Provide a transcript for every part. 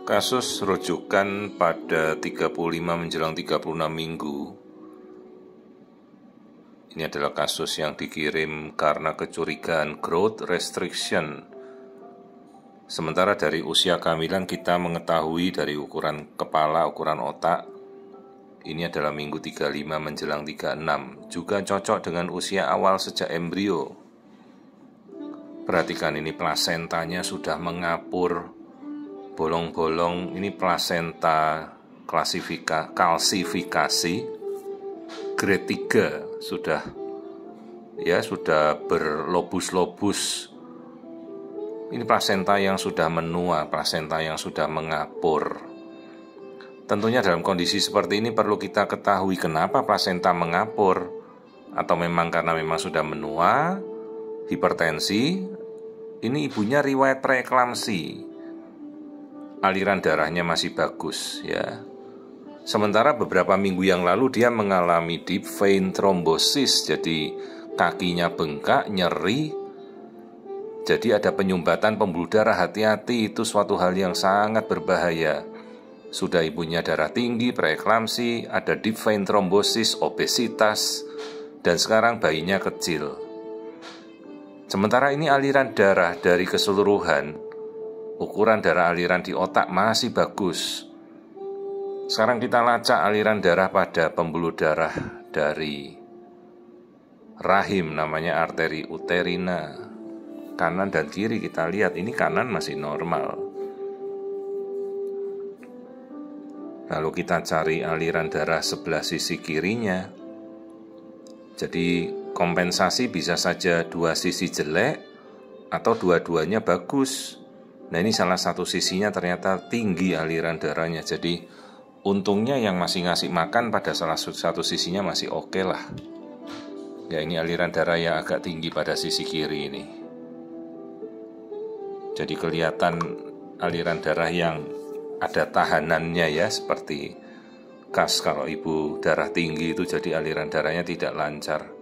Kasus rujukan pada 35 menjelang 36 minggu. Ini adalah kasus yang dikirim karena kecurigaan growth restriction. Sementara dari usia kehamilan kita mengetahui dari ukuran kepala, ukuran otak, ini adalah minggu 35 menjelang 36. Juga cocok dengan usia awal sejak embrio. Perhatikan ini, plasentanya sudah mengapur, bolong-bolong. Ini plasenta kalsifikasi grade 3, sudah berlobus-lobus. Ini plasenta yang sudah menua, plasenta yang sudah mengapur. Tentunya dalam kondisi seperti ini perlu kita ketahui kenapa plasenta mengapur. Atau memang karena memang sudah menua, hipertensi. Ini ibunya riwayat preeklamsi, aliran darahnya masih bagus ya. Sementara beberapa minggu yang lalu dia mengalami deep vein thrombosis, jadi kakinya bengkak, nyeri. Jadi ada penyumbatan pembuluh darah, hati-hati, itu suatu hal yang sangat berbahaya. Sudah ibunya darah tinggi, preeklamsi, ada deep vein thrombosis, obesitas, dan sekarang bayinya kecil. Sementara ini aliran darah dari keseluruhan, ukuran darah aliran di otak masih bagus. Sekarang kita lacak aliran darah pada pembuluh darah dari rahim, namanya arteri uterina. Kanan dan kiri kita lihat, ini kanan masih normal. Lalu kita cari aliran darah sebelah sisi kirinya. Jadi kompensasi bisa saja dua sisi jelek atau dua-duanya bagus. Nah, ini salah satu sisinya ternyata tinggi aliran darahnya. Jadi untungnya yang masih ngasih makan pada salah satu sisinya masih oke lah. Ya, ini aliran darah yang agak tinggi pada sisi kiri ini. Jadi kelihatan aliran darah yang ada tahanannya ya, seperti kas kalau ibu darah tinggi itu jadi aliran darahnya tidak lancar.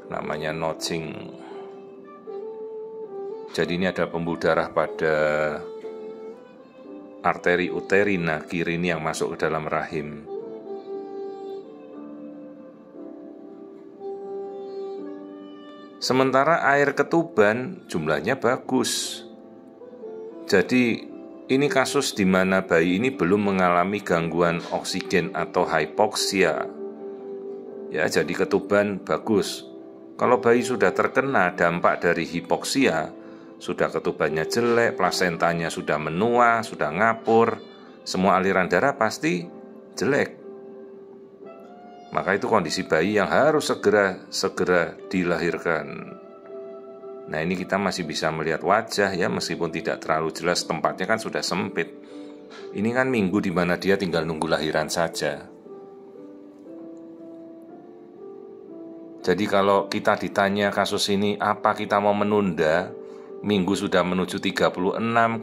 Namanya notching. Jadi ini ada pembuluh darah pada arteri uterina kiri ini yang masuk ke dalam rahim. Sementara air ketuban jumlahnya bagus. Jadi ini kasus di mana bayi ini belum mengalami gangguan oksigen atau hipoksia. Ya, jadi ketuban bagus. Kalau bayi sudah terkena dampak dari hipoksia, sudah ketubannya jelek, plasentanya sudah menua, sudah ngapur, semua aliran darah pasti jelek. Maka itu kondisi bayi yang harus segera dilahirkan. Nah, ini kita masih bisa melihat wajah ya, meskipun tidak terlalu jelas, tempatnya kan sudah sempit. Ini kan minggu di mana dia tinggal nunggu lahiran saja. Jadi kalau kita ditanya kasus ini, apa kita mau menunda? Minggu sudah menuju 36,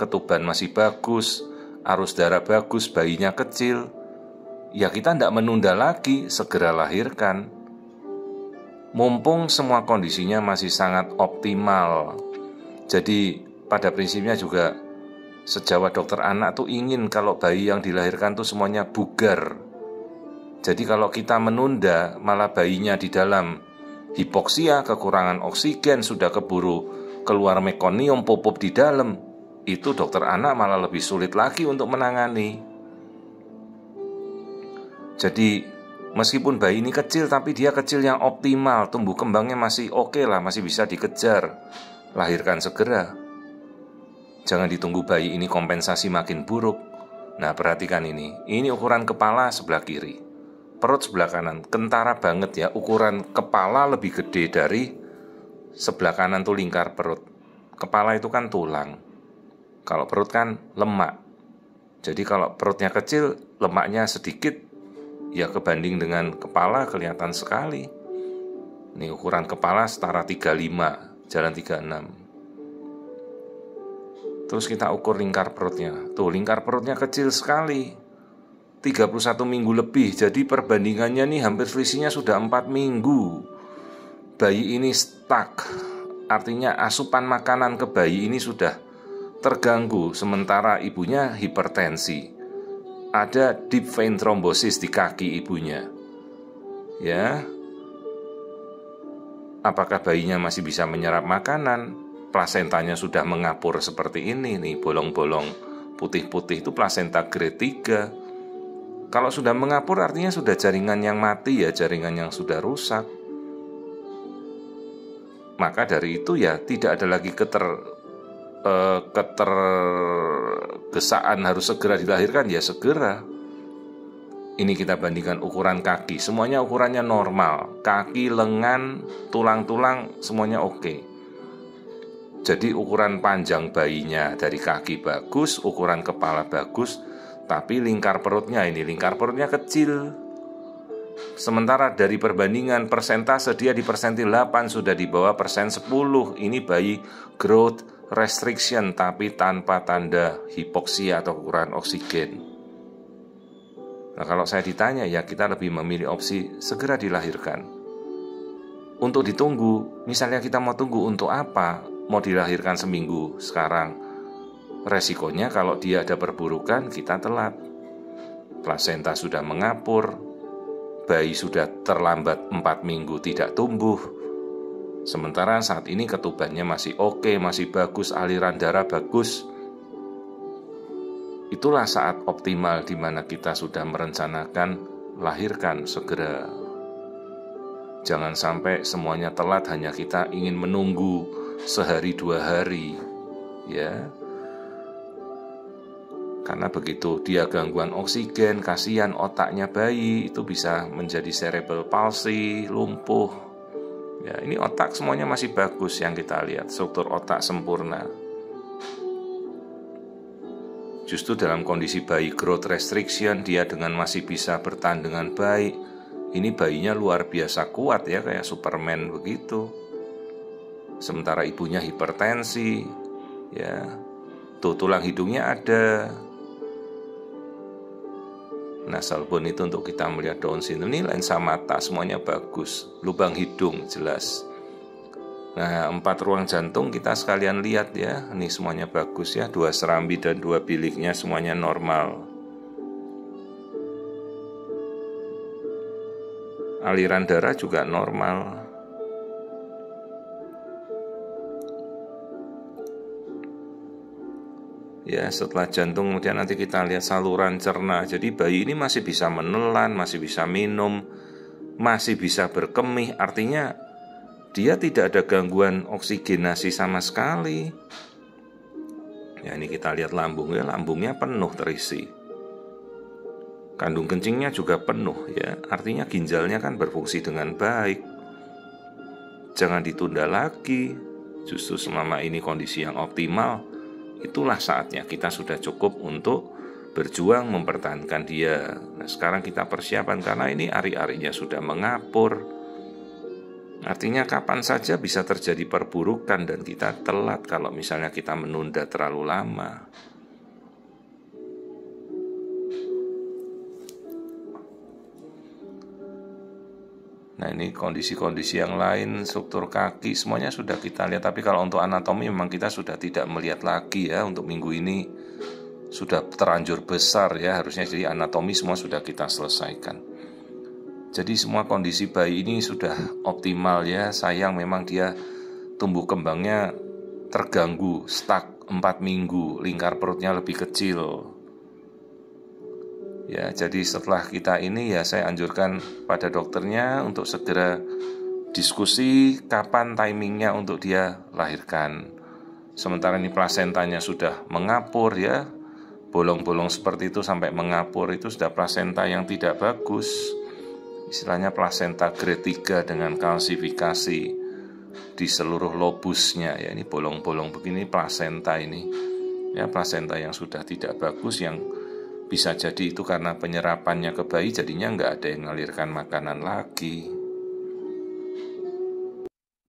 ketuban masih bagus, arus darah bagus, bayinya kecil. Ya kita tidak menunda lagi, segera lahirkan. Mumpung semua kondisinya masih sangat optimal. Jadi pada prinsipnya juga sejawat dokter anak tuh ingin kalau bayi yang dilahirkan tuh semuanya bugar. Jadi kalau kita menunda, malah bayinya di dalam hipoksia, kekurangan oksigen, sudah keburu keluar mekonium, pupuk di dalam, itu dokter anak malah lebih sulit lagi untuk menangani. Jadi meskipun bayi ini kecil, tapi dia kecil yang optimal, tumbuh kembangnya masih oke lah, masih bisa dikejar. Lahirkan segera. Jangan ditunggu bayi ini kompensasi makin buruk. Nah, perhatikan ini ukuran kepala sebelah kiri, perut sebelah kanan, kentara banget ya. Ukuran kepala lebih gede dari sebelah kanan tuh lingkar perut. Kepala itu kan tulang, kalau perut kan lemak. Jadi kalau perutnya kecil, lemaknya sedikit, ya kebanding dengan kepala kelihatan sekali. Ini ukuran kepala setara 35, jalan 36. Terus kita ukur lingkar perutnya. Tuh, lingkar perutnya kecil sekali, 31 minggu lebih. Jadi perbandingannya nih hampir selisihnya sudah 4 minggu. Bayi ini stuck. Artinya asupan makanan ke bayi ini sudah terganggu, sementara ibunya hipertensi. Ada deep vein thrombosis di kaki ibunya. Ya. Apakah bayinya masih bisa menyerap makanan? Plasentanya sudah mengapur seperti ini nih, bolong-bolong putih-putih itu plasenta grade 3. Kalau sudah mengapur artinya sudah jaringan yang mati ya, jaringan yang sudah rusak. Maka dari itu ya tidak ada lagi ketergesaan harus segera dilahirkan, ya segera. Ini kita bandingkan ukuran kaki, semuanya ukurannya normal. Kaki, lengan, tulang-tulang semuanya oke. Jadi ukuran panjang bayinya dari kaki bagus, ukuran kepala bagus, tapi lingkar perutnya kecil. Sementara dari perbandingan persentase dia di persentil 8, sudah di bawah persen 10. Ini bayi growth restriction tapi tanpa tanda hipoksia atau kekurangan oksigen. Nah, kalau saya ditanya, ya kita lebih memilih opsi segera dilahirkan. Untuk ditunggu, misalnya kita mau tunggu untuk apa? Mau dilahirkan seminggu sekarang. Resikonya kalau dia ada perburukan, kita telat. Plasenta sudah mengapur, bayi sudah terlambat 4 minggu tidak tumbuh. Sementara saat ini ketubannya masih oke, masih bagus, aliran darah bagus. Itulah saat optimal di mana kita sudah merencanakan lahirkan segera. Jangan sampai semuanya telat hanya kita ingin menunggu sehari 2 hari, ya. Karena begitu dia gangguan oksigen, kasihan otaknya bayi itu bisa menjadi cerebral palsy, lumpuh. Ya, ini otak semuanya masih bagus yang kita lihat, struktur otak sempurna. Justru dalam kondisi bayi growth restriction, dia dengan masih bisa bertahan dengan baik. Ini bayinya luar biasa kuat ya, kayak Superman begitu. Sementara ibunya hipertensi, ya, tuh tulang hidungnya ada. Nasal bone itu untuk kita melihat Down syndrome. Ini lensa mata semuanya bagus, lubang hidung jelas. Nah, 4 ruang jantung kita sekalian lihat ya. Ini semuanya bagus ya, 2 serambi dan 2 biliknya semuanya normal. Aliran darah juga normal. Ya, setelah jantung kemudian nanti kita lihat saluran cerna. Jadi bayi ini masih bisa menelan, masih bisa minum, masih bisa berkemih. Artinya dia tidak ada gangguan oksigenasi sama sekali. Ya, ini kita lihat lambungnya, lambungnya penuh terisi. Kandung kencingnya juga penuh ya. Artinya ginjalnya kan berfungsi dengan baik. Jangan ditunda lagi. Justru selama ini kondisi yang optimal, itulah saatnya kita sudah cukup untuk berjuang mempertahankan dia. Nah, sekarang kita persiapan karena ini ari-arinya sudah mengapur. Artinya kapan saja bisa terjadi perburukan dan kita telat kalau misalnya kita menunda terlalu lama. Nah, ini kondisi-kondisi yang lain, struktur kaki semuanya sudah kita lihat. Tapi kalau untuk anatomi memang kita sudah tidak melihat lagi ya. Untuk minggu ini sudah terlanjur besar ya, harusnya jadi anatomi semua sudah kita selesaikan. Jadi semua kondisi bayi ini sudah optimal ya. Sayang memang dia tumbuh kembangnya terganggu, stuck 4 minggu, lingkar perutnya lebih kecil. Ya, jadi setelah kita ini ya saya anjurkan pada dokternya untuk segera diskusi kapan timingnya untuk dia lahirkan. Sementara ini plasentanya sudah mengapur ya. Bolong-bolong seperti itu sampai mengapur itu sudah plasenta yang tidak bagus. Istilahnya plasenta grade 3 dengan kalsifikasi di seluruh lobusnya ya. Ini bolong-bolong begini plasenta ini. Ya, plasenta yang sudah tidak bagus, yang bisa jadi itu karena penyerapannya ke bayi jadinya nggak ada yang ngalirkan makanan lagi.